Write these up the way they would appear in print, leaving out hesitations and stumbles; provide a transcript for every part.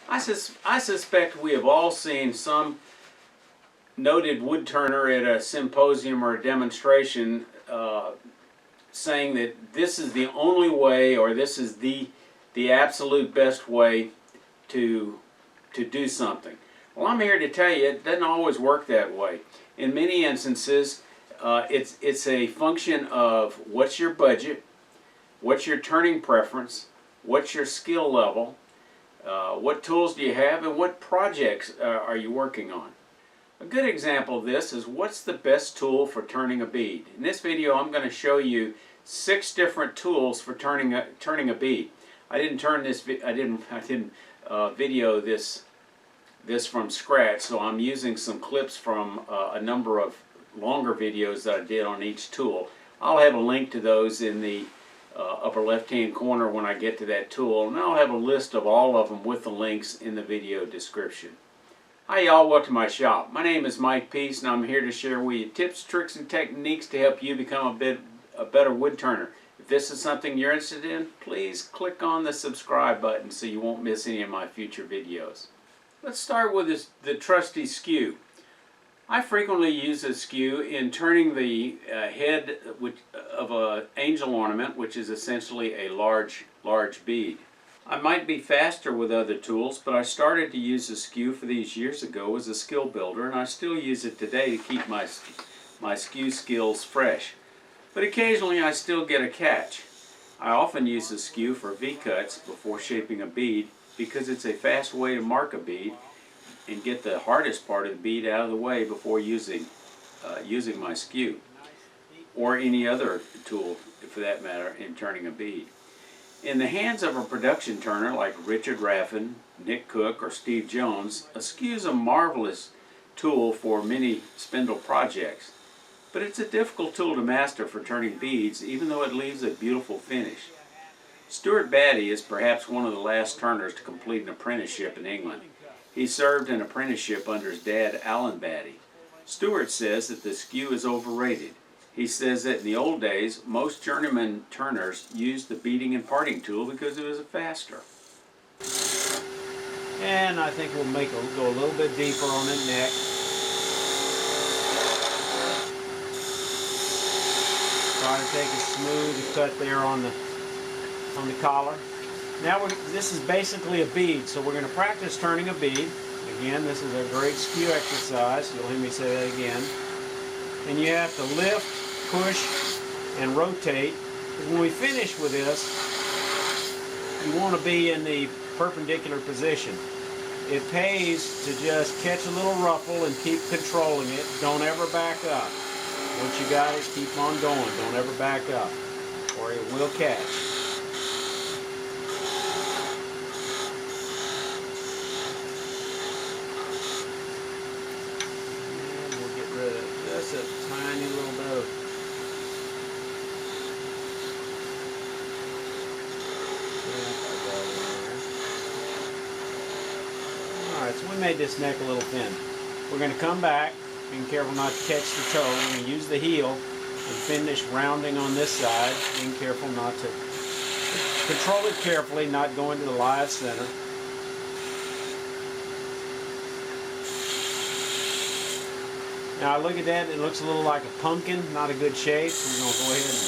I suspect we have all seen some noted wood turner at a symposium or a demonstration saying that this is the only way, or this is the absolute best way to do something. Well, I'm here to tell you it doesn't always work that way. In many instances, it's a function of what's your budget, what's your turning preference, what's your skill level, what tools do you have, and what projects are you working on. A good example of this is what's the best tool for turning a bead. In this video I'm going to show you 6 different tools for turning a bead. I didn't video this from scratch, so I'm using some clips from a number of longer videos that I did on each tool. I'll have a link to those in the upper left hand corner when I get to that tool, and I'll have a list of all of them with the links in the video description. Hi y'all, welcome to my shop. My name is Mike Peace, and I'm here to share with you tips, tricks, and techniques to help you become a better wood turner. If this is something you're interested in, please click on the subscribe button so you won't miss any of my future videos. Let's start with the trusty skew. I frequently use a skew in turning the head of an angel ornament, which is essentially a large bead. I might be faster with other tools, but I started to use the skew for these years ago as a skill builder, and I still use it today to keep my skew skills fresh. But occasionally I still get a catch. I often use the skew for V-cuts before shaping a bead because it's a fast way to mark a bead and get the hardest part of the bead out of the way before using my skew, or any other tool for that matter, in turning a bead. In the hands of a production turner like Richard Raffin, Nick Cook, or Steve Jones, a skew is a marvelous tool for many spindle projects, but it's a difficult tool to master for turning beads, even though it leaves a beautiful finish. Stuart Batty is perhaps one of the last turners to complete an apprenticeship in England. He served an apprenticeship under his dad, Alan Batty. Stuart says that the skew is overrated. He says that in the old days, most journeyman turners used the beading and parting tool because it was faster. And I think we'll go a little bit deeper on the neck. Try to take a smooth cut there on the collar. Now this is basically a bead, so we're going to practice turning a bead. Again, this is a great skew exercise. You'll hear me say that again. And you have to lift, push, and rotate. When we finish with this, you want to be in the perpendicular position. It pays to just catch a little ruffle and keep controlling it. Don't ever back up. Once you got it, keep on going. Don't ever back up, or it will catch. A tiny little bit of alright, so we made this neck a little thin. We're going to come back, being careful not to catch the toe. We're going to use the heel and finish rounding on this side, being careful not to control it carefully, not go into the live center. Now look at that, it looks a little like a pumpkin, not a good shape. We're going to go ahead and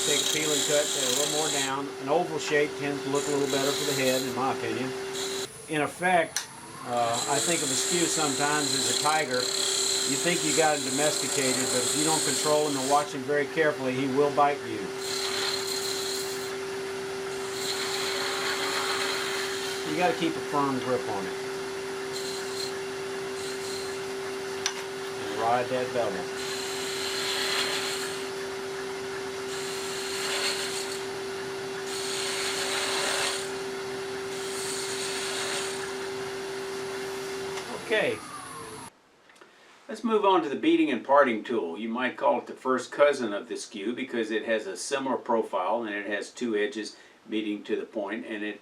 take a peel and cut a little more down. An oval shape tends to look a little better for the head, in my opinion. In effect, I think of a skew sometimes as a tiger. You think you got him domesticated, but if you don't control him and watch him very carefully, he will bite you. You got to keep a firm grip on it. Ride that bevel. Okay. Let's move on to the beading and parting tool. You might call it the first cousin of the skew because it has a similar profile and it has 2 edges meeting to the point, and it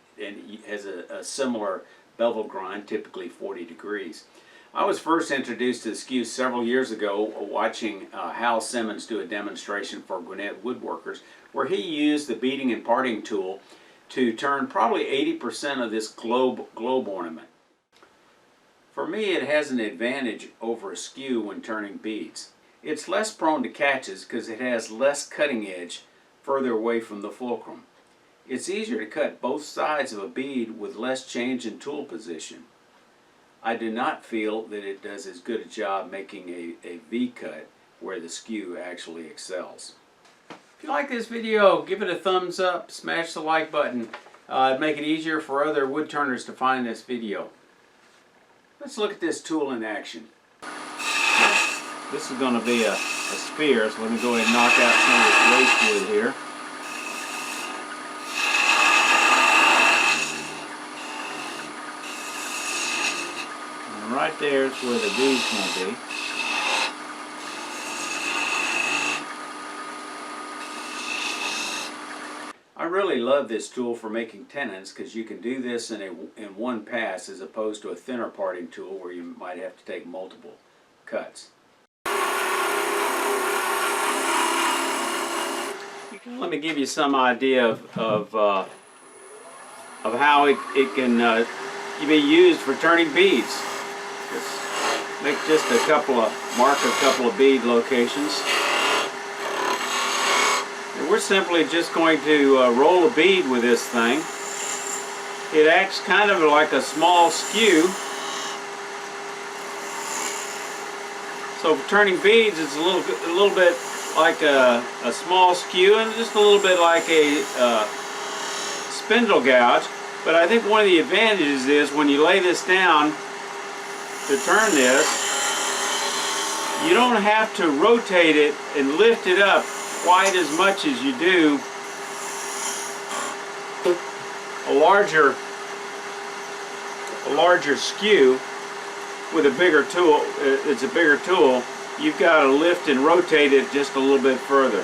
has a similar bevel grind, typically 40 degrees. I was first introduced to the skew several years ago watching Hal Simmons do a demonstration for Gwinnett Woodworkers, where he used the beading and parting tool to turn probably 80% of this globe ornament. For me, it has an advantage over a skew when turning beads. It's less prone to catches because it has less cutting edge further away from the fulcrum. It's easier to cut both sides of a bead with less change in tool position. I do not feel that it does as good a job making a V-cut where the skew actually excels. If you like this video, give it a thumbs up, smash the like button. It'd make it easier for other wood turners to find this video. Let's look at this tool in action. This is going to be a sphere, so let me go ahead and knock out some of this waste wood here. And right there is where the bead's going to be. I really love this tool for making tenons because you can do this in one pass as opposed to a thinner parting tool where you might have to take multiple cuts. Let me give you some idea of how it can be used for turning beads. Mark a couple of bead locations. We're simply just going to roll a bead with this thing. It acts kind of like a small skew. So for turning beads, it's a little bit like a small skew and just a little bit like a spindle gouge. But I think one of the advantages is when you lay this down to turn this, you don't have to rotate it and lift it up quite as much as you do a larger skew with a bigger tool. It's a bigger tool. You've got to lift and rotate it just a little bit further.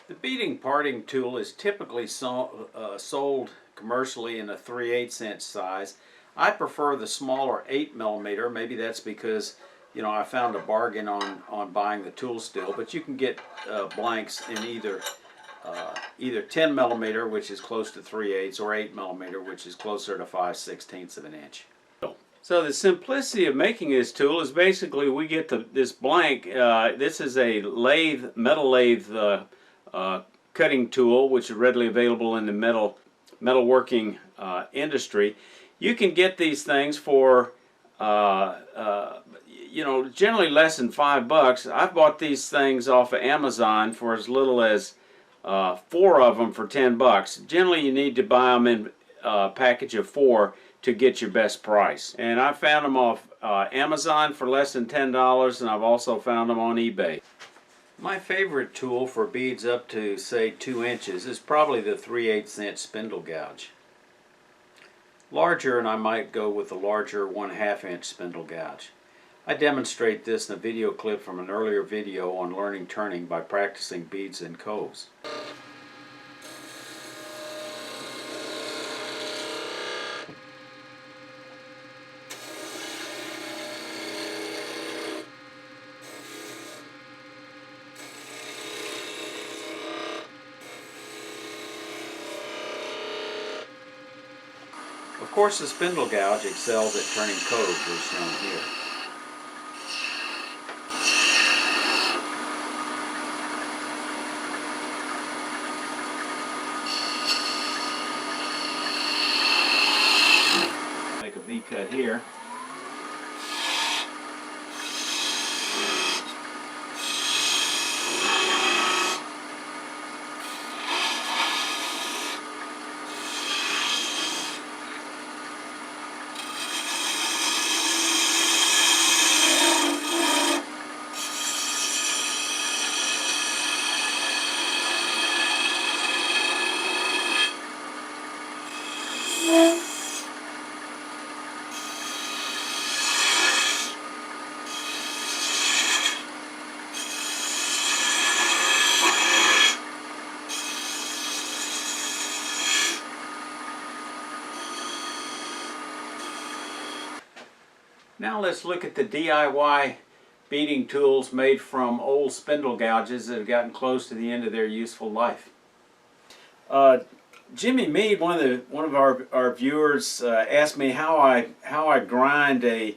The beading parting tool is typically sold commercially in a 3/8 inch size. I prefer the smaller 8mm. Maybe that's because I found a bargain on buying the tool still, but you can get blanks in either 10mm, which is close to 3/8, or 8mm, which is closer to 5/16 of an inch. So the simplicity of making this tool is basically we get this blank. This is a metal lathe cutting tool, which is readily available in the metalworking industry. You can get these things for generally less than $5. I've bought these things off of Amazon for as little as 4 of them for $10. Generally, you need to buy them in a package of 4 to get your best price. And I found them off Amazon for less than $10, and I've also found them on eBay. My favorite tool for beads up to, say, 2 inches is probably the 3/8 inch spindle gouge. Larger, and I might go with the larger 1/2 inch spindle gouge. I demonstrate this in a video clip from an earlier video on learning turning by practicing beads and coves. Of course, the spindle gouge excels at turning coves as shown here. Make a V-cut here. Now let's look at the DIY beading tools made from old spindle gouges that have gotten close to the end of their useful life. Jimmy Mead, one of our viewers, asked me how I grind a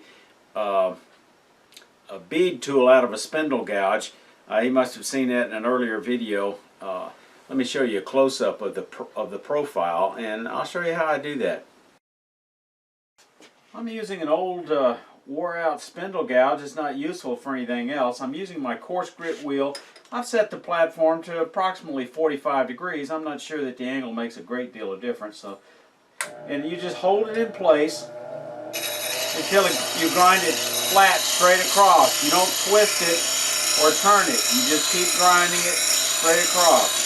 bead tool out of a spindle gouge. He must have seen that in an earlier video. Let me show you a close-up of the profile, and I'll show you how I do that. I'm using an old wore-out spindle gouge. It's not useful for anything else. I'm using my coarse grit wheel. I've set the platform to approximately 45 degrees. I'm not sure that the angle makes a great deal of difference. And you just hold it in place until you grind it flat straight across. You don't twist it or turn it. You just keep grinding it straight across.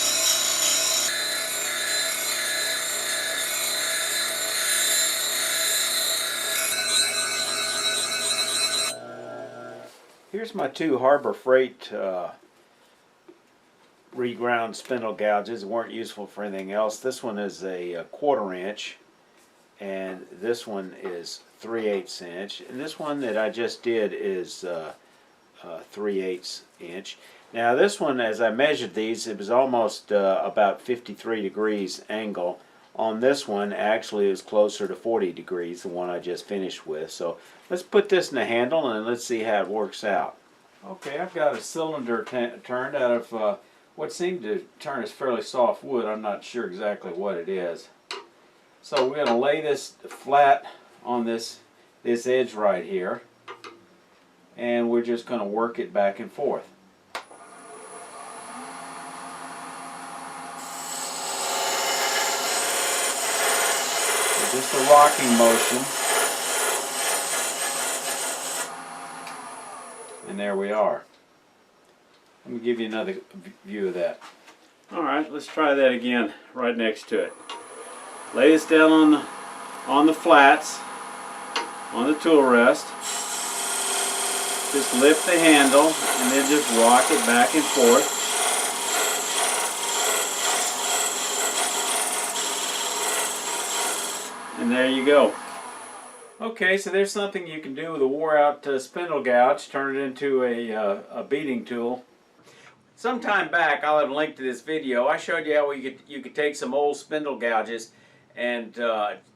Here's my two Harbor Freight reground spindle gouges. Weren't useful for anything else. This one is a 1/4 inch, and this one is 3/8 inch, and this one that I just did is 3/8 inch. Now this one, as I measured these, it was almost about 53 degrees angle. On this one, actually, it was closer to 40 degrees, the one I just finished with. So let's put this in the handle and let's see how it works out. Okay, I've got a cylinder turned out of what seemed to turn as fairly soft wood. I'm not sure exactly what it is. So we're going to lay this flat on this edge right here, and we're just going to work it back and forth. Just a rocking motion, and there we are. Let me give you another view of that. Alright, let's try that again right next to it. Lay this down on the flats, on the tool rest. Just lift the handle and then just rock it back and forth. And there you go. Okay, so there's something you can do with a wore-out spindle gouge. Turn it into a beading tool. Sometime back, I'll have a link to this video. I showed you how you could take some old spindle gouges and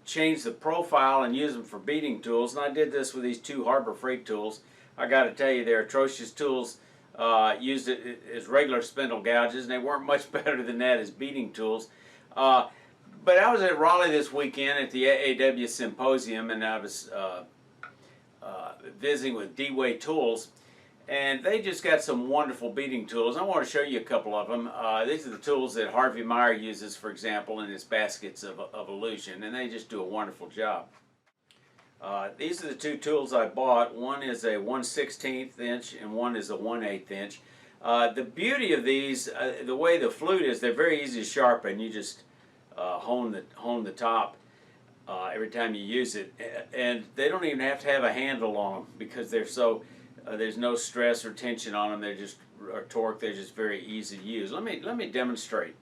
change the profile and use them for beading tools. And I did this with these two Harbor Freight tools. I got to tell you, they're atrocious tools. Used it as regular spindle gouges, and they weren't much better than that as beading tools. But I was at Raleigh this weekend at the AAW Symposium, and I was visiting with D-Way Tools, and they just got some wonderful beading tools. I want to show you a couple of them. These are the tools that Harvey Meyer uses, for example, in his baskets of illusion, and they just do a wonderful job. These are the two tools I bought. One is a 1/16 inch and one is a 1/8 inch. The beauty of these, the way the flute is, they're very easy to sharpen. You just hone the top every time you use it, and they don't even have to have a handle on them because they're so there's no stress or tension on them. They're just torque. They're just very easy to use. Let me demonstrate.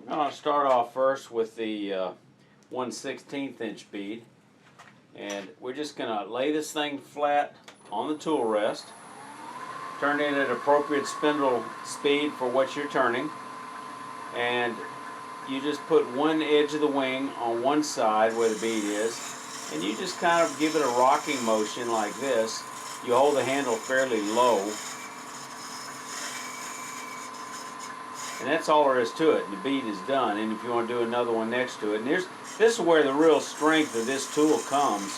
I'm going to start off first with the 1/16 inch bead, and we're just going to lay this thing flat on the tool rest. Turn it at appropriate spindle speed for what you're turning, and you just put one edge of the wing on one side where the bead is, and you just kind of give it a rocking motion like this. You hold the handle fairly low, and that's all there is to it. The bead is done, and if you want to do another one next to it, and this is where the real strength of this tool comes,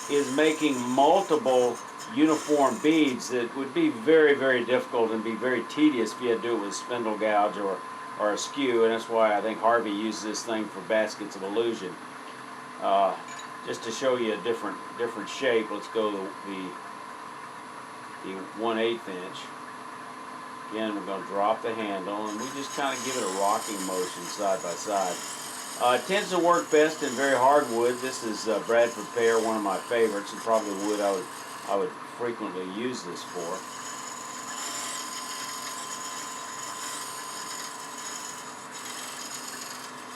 is making multiple uniform beads that would be very, very difficult and be very tedious if you had to do it with a spindle gouge or a skew, and that's why I think Harvey uses this thing for baskets of illusion. Just to show you a different shape, let's go to the 1/8 inch. Again, we're going to drop the handle, and we just kind of give it a rocking motion side by side. It tends to work best in very hard wood. This is Bradford pear, one of my favorites, and probably wood I would frequently use this for.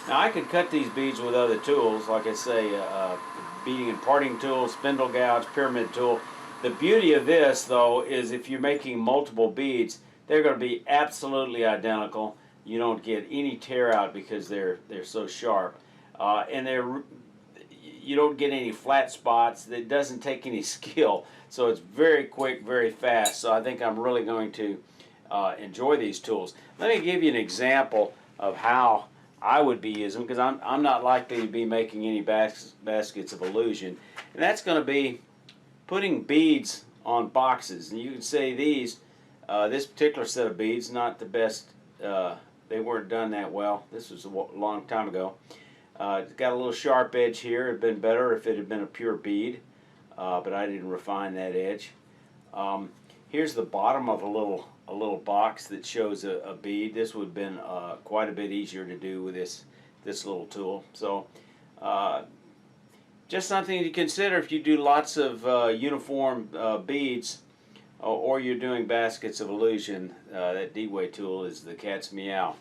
Now I could cut these beads with other tools, like I say, beading and parting tool, spindle gouge, pyramid tool. The beauty of this, though, is if you're making multiple beads, they're going to be absolutely identical. you don't get any tear out because they're so sharp, and you don't get any flat spots. It doesn't take any skill, so it's very quick, very fast. So I think I'm really going to enjoy these tools. Let me give you an example of how I would be using them, because I'm not likely to be making any baskets of illusion, and that's going to be putting beads on boxes. And you can say these, this particular set of beads, not the best. They weren't done that well. This was a long time ago. It's got a little sharp edge here. It'd been better if it had been a pure bead, but I didn't refine that edge. Here's the bottom of a little box that shows a bead. This would have been quite a bit easier to do with this little tool. So just something to consider if you do lots of uniform beads, or you're doing baskets of illusion. That D-Way tool is the cat's meow.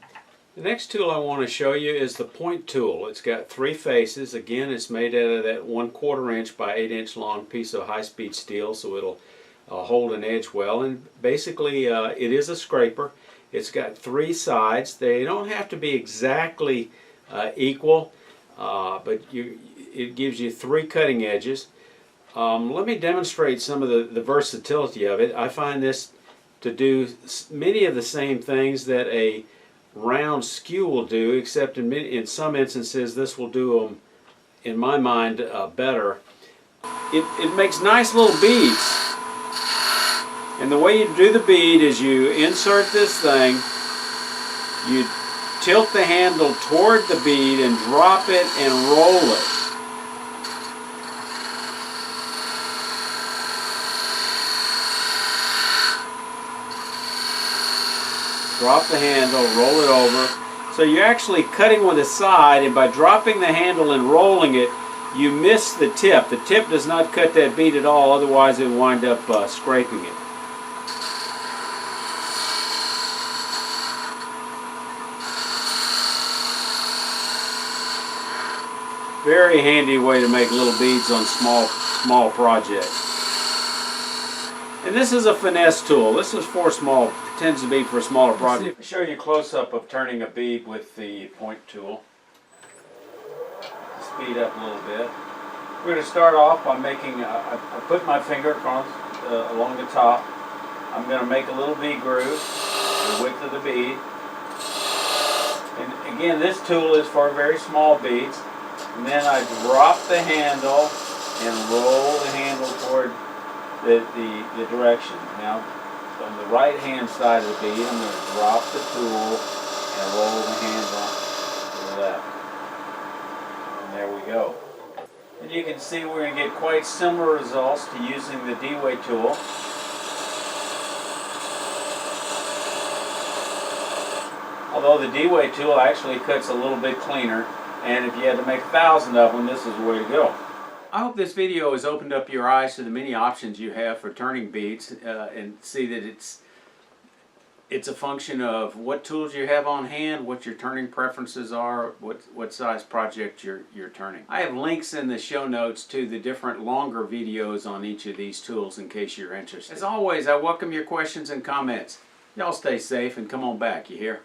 The next tool I want to show you is the point tool. It's got 3 faces. Again, it's made out of that 1/4 inch by 8 inch long piece of high-speed steel, so it'll hold an edge well. And basically, it is a scraper. It's got 3 sides. They don't have to be exactly equal, but it gives you 3 cutting edges. Let me demonstrate some of the versatility of it. I find this to do many of the same things that a round skew will do, except in some instances this will do them, in my mind, better. It makes nice little beads. And the way you do the bead is you insert this thing, you tilt the handle toward the bead and drop it and roll it. Drop the handle, roll it over. So you're actually cutting with the side, and by dropping the handle and rolling it, you miss the tip. The tip does not cut that bead at all, otherwise it would wind up scraping it. Very handy way to make little beads on small projects. And this is a finesse tool. This is for tends to be for smaller projects. I'll show you a close-up of turning a bead with the point tool. Speed up a little bit. We're going to start off by making, I put my finger across along the top. I'm going to make a little V groove, the width of the bead. And again, this tool is for very small beads. And then I drop the handle and roll the handle toward the direction. Now, on the right hand side of the bead, I'm going to drop the tool and roll the handle to the left. And there we go. And you can see we're going to get quite similar results to using the D-Way tool. Although the D-Way tool actually cuts a little bit cleaner, and if you had to make 1,000 of them, this is the way to go. I hope this video has opened up your eyes to the many options you have for turning beads, and see that it's a function of what tools you have on hand, what your turning preferences are, what size project you're turning. I have links in the show notes to the different longer videos on each of these tools in case you're interested. As always, I welcome your questions and comments. Y'all stay safe and come on back, you hear?